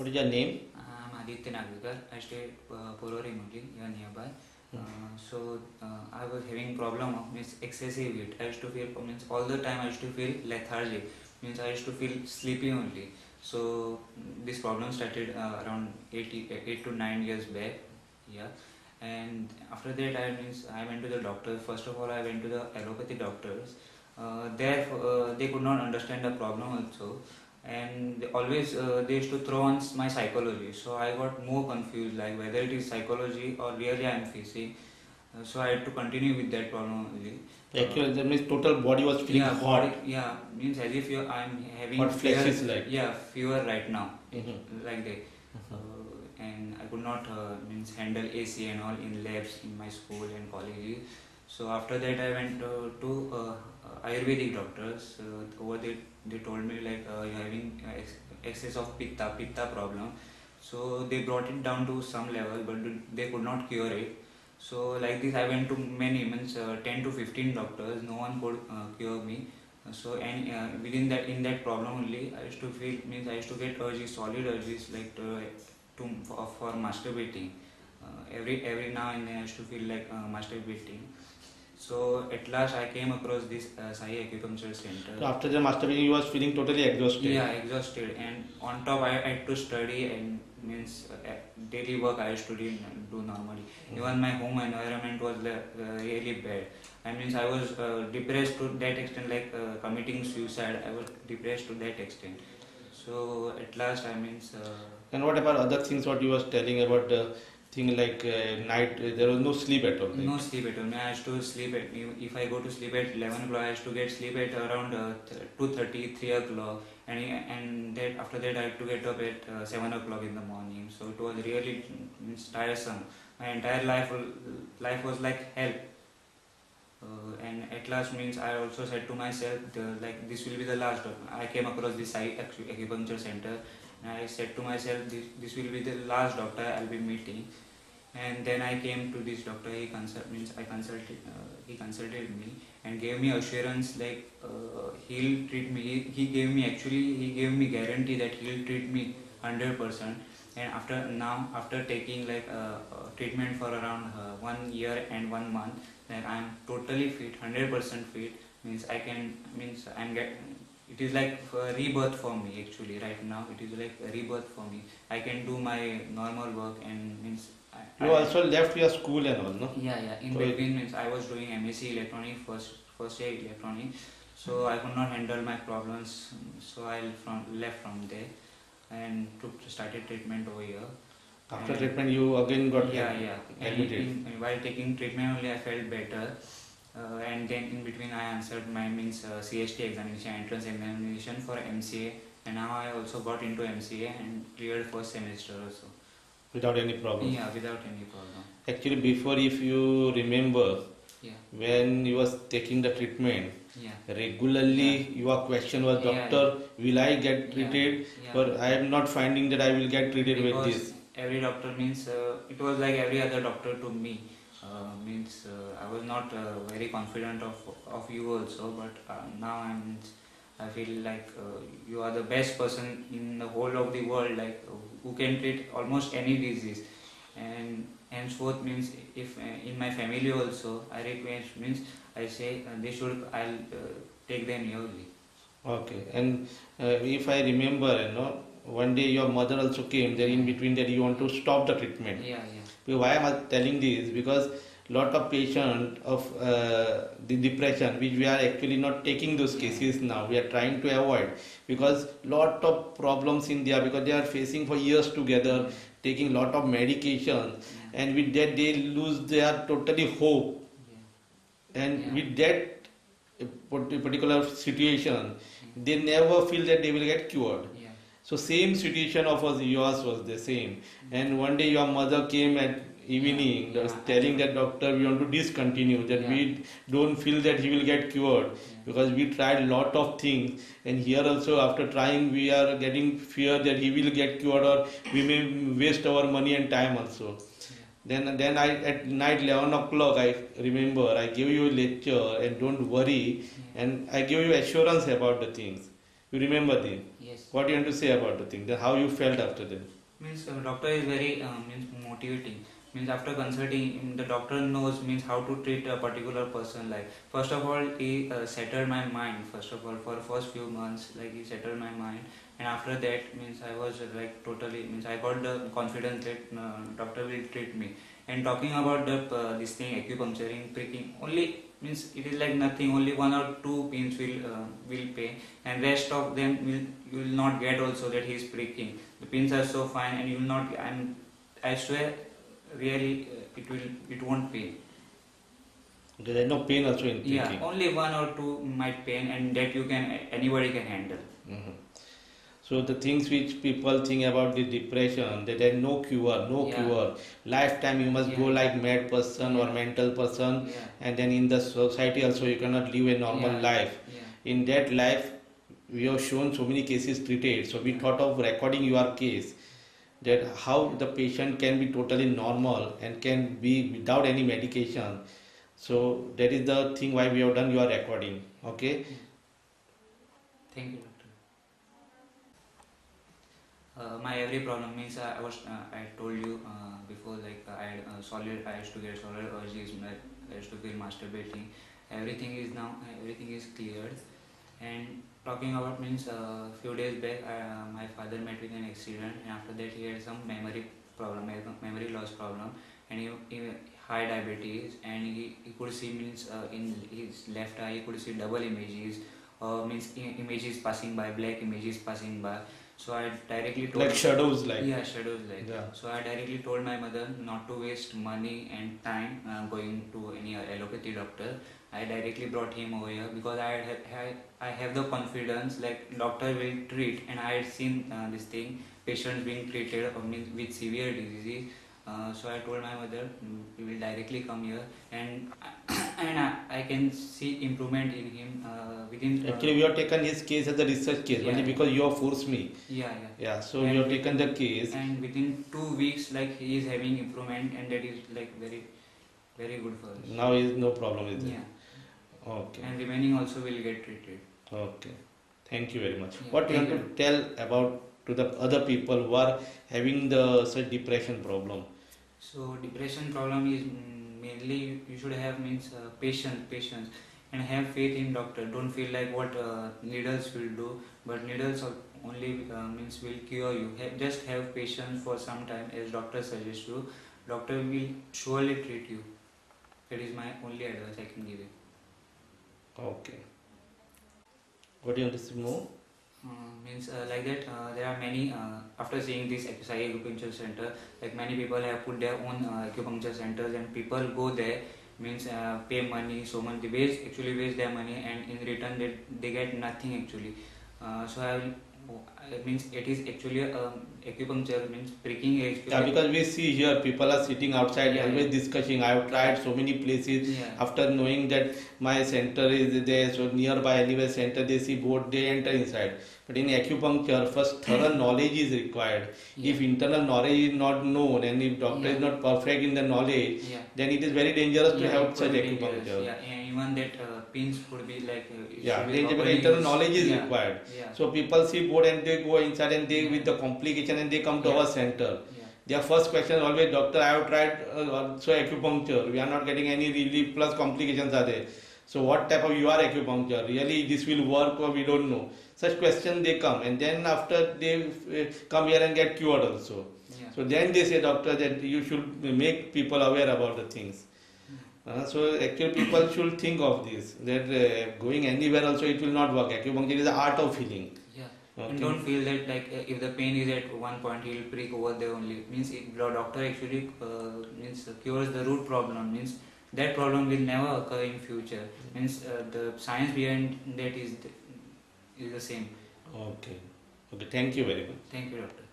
What is your name? I'm Aditya Naglikar. I stay Porori only here nearby. I was having problem of means excessive heat. I used to feel means all the time I used to feel lethargic. Means I used to feel sleepy only. So this problem started around 8 to 9 years back. Yeah. And after that I went to the doctor. First of all I went to the allopathy doctors. They could not understand the problem also, and they used to throw on my psychology, so I got more confused like whether it is psychology or really I am facing. So I had to continue with that problem only. Actually, that means total body was feeling Yeah, hot. yeah, means as if I'm having Hot fever. flashes like. Yeah, fever right now. Like that. Mhm. And I could not means handle AC and all in labs in my school and college. So after that I went to Ayurvedic doctors. Over there they told me like you're having excess of pitta problem. So they brought it down to some level, but they could not cure it. So like this I went to many, means 10 to 15 doctors. No one could cure me. Within that, in that problem only, I used to feel, means I used to get urges, solid urges like for masturbating. Every now and then I used to feel like masturbating. So at last I came across this Sai Acupuncture Center. So after the masturbation, you was feeling totally exhausted. Yeah, exhausted, and on top I had to study and means daily work I used to do normally. Even my home environment was really bad. I means I was depressed to that extent, like committing suicide. I was depressed to that extent. So at last I means. And what about other things? What you was telling about the thing like night? There was no sleep at all. Right? No sleep at all. I used to sleep at, if I go to sleep at 11 o'clock, I used to get sleep at around 2:30, 3 o'clock, and that after that I had to get up at 7 o'clock in the morning. So it was really tiresome. My entire life was like hell. And at last means I also said to myself like this will be the last. I came across this acupuncture center, and I said to myself this will be the last doctor I'll be meeting. And then I came to this doctor. He consulted me and gave me assurance like he'll treat me. He gave me guarantee that he'll treat me 100%. And after taking like treatment for around 1 year and 1 month, then I'm totally fit, 100% fit. Means I can, means I'm get. It is like a rebirth for me actually. Right now it is like a rebirth for me. I can do my normal work, and means You also left your school and all, no? yeah. In between means I was doing MSc electronic, first year electronic. So I could not handle my problems. So I left from there and started treatment over here. After treatment, you again got admitted. While taking treatment only, I felt better. And then in between, I answered my CST examination, entrance examination for MCA, and now I also got into MCA and cleared first semester also. Without any problem? Yeah, without any problem. Actually, before, if you remember, yeah, when you was taking the treatment, yeah, regularly your question was, doctor, will I get treated? But I am not finding that I will get treated because with this. Every doctor means it was like every other doctor to me. I was not very confident of you also, but now I feel like you are the best person in the whole of the world, like who can treat almost any disease. And henceforth means if in my family also I request, means I say I'll take them yearly. Okay, and if I remember, one day your mother also came. Then in between that you want to stop the treatment. Yeah. Why am I telling this? Because lot of patients of the depression, which we are actually not taking those cases now, we are trying to avoid, because lot of problems in there, because they are facing for years together, taking lot of medication, and with that they lose their totally hope. And with that particular situation, they never feel that they will get cured. So same situation of yours was the same. And one day your mother came at evening, telling that doctor, we want to discontinue, that we don't feel that he will get cured, because we tried lot of things, and here also after trying we are getting fear that he will get cured, or we may waste our money and time also. Then I, at night 11 o'clock, I remember I gave you a lecture, and don't worry, and I gave you assurance about the things. You remember this? Yes. What do you want to say about the thing? Then how you felt after that? Means doctor is very means motivating. Means after consulting him, the doctor knows means how to treat a particular person. Like first of all, he settled my mind. First of all, for first few months, like he settled my mind, and after that means I was like totally means I got the confidence that doctor will treat me. And talking about the this thing acupuncturing, pricking, only means it is like nothing. Only one or two pins will pain, and rest of them you will not get also that he is pricking. The pins are so fine, and you will not. And I swear, really, it won't pain. There is no pain also in Yeah, thinking. only one or two might pain, and that anybody can handle. Mhm. So the things which people think about the depression, that there is no cure, no Yeah. cure. Lifetime you must go Yeah. like mad person or Yeah. mental person, Yeah, and then in the society also you cannot live a normal Yeah. life. yeah, In that life, we have shown so many cases treated. So we thought of recording your case, that how the patient can be totally normal and can be without any medication. So that is the thing why we have done your recording. Okay. yeah. Thank you, doctor. My every problem means I told you before, like I had solid. I used to get solid urges. I used to feel masturbating. Everything is cleared. And talking about means few days back, my father met with an accident, and after that he had some memory problem, memory loss problem, and he high diabetes, and he could see means in his left eye he could see double images, means images passing by, black images passing by. So I directly told Like shadows, like. yeah, shadows like. Yeah. So I directly told my mother not to waste money and time going to any allopathy doctor. I directly brought him over here because I have the confidence like doctor will treat, and I had seen this thing, patients being treated with severe disease. So I told my mother, we will directly come here, and I can see improvement in him within. Actually, we have taken his case as a research case Yeah, only yeah. because you have forced me. Yeah, Yeah, so And we have taken the case. and within 2 weeks, like he is having improvement, and that is like very, very good for us. Now is no problem with it. Yeah, Okay. and remaining also will get treated. Okay. Thank you very much. Yeah, What you thank want to tell about to the other people who are having the such depression problem? So depression problem is mainly you should have means patience, and have faith in doctor. Don't feel like what needles will do, but needles only means will cure you. Just have patience for some time, as doctor suggests you. Doctor will surely treat you. That is my only advice I can give you. Okay. What do you want to say more? Means like that there are many after seeing this Sai acupuncture center, like many people have put their own acupuncture centers, and people go there means pay money so much, they waste their money, and in return they get nothing actually. So means it is actually acupuncture means pricking is Yeah, because we see here people are sitting outside Yeah, always yeah. discussing. I have tried so many places. Yeah. After knowing that my center is there, so nearby anywhere center they see board, they enter inside. But in acupuncture, first thorough knowledge is required. Yeah. If internal knowledge is not known and if doctor is Yeah. not perfect in the knowledge, Yeah. then it is very dangerous to Yeah, have it such could be dangerous. acupuncture. Yeah, and even that pins could be like it Yeah, should be dangerous, properly internal used. knowledge is Yeah. required. Yeah. So people see board and they go inside and they Yeah. with the complication and they come to Yeah. our center. Yeah. Their first question is always, doctor, I have tried also acupuncture. We are not getting any relief plus complications are there. So what type of you are acupuncture? Really this will work or we don't know. Such questions they come, and then after they come here and get cured also. Yeah. So then they say, doctor, that you should make people aware about the things. So actually people should think of this, that going anywhere also it will not work. Acupuncture is the art of healing. Yeah. Okay. And don't feel that like if the pain is at one point he'll prick over there only. Means if the doctor actually means cures the root problem. Means that problem will never occur in future. Means the science behind that is the same. Okay. Okay. Thank you very much. Thank you, doctor.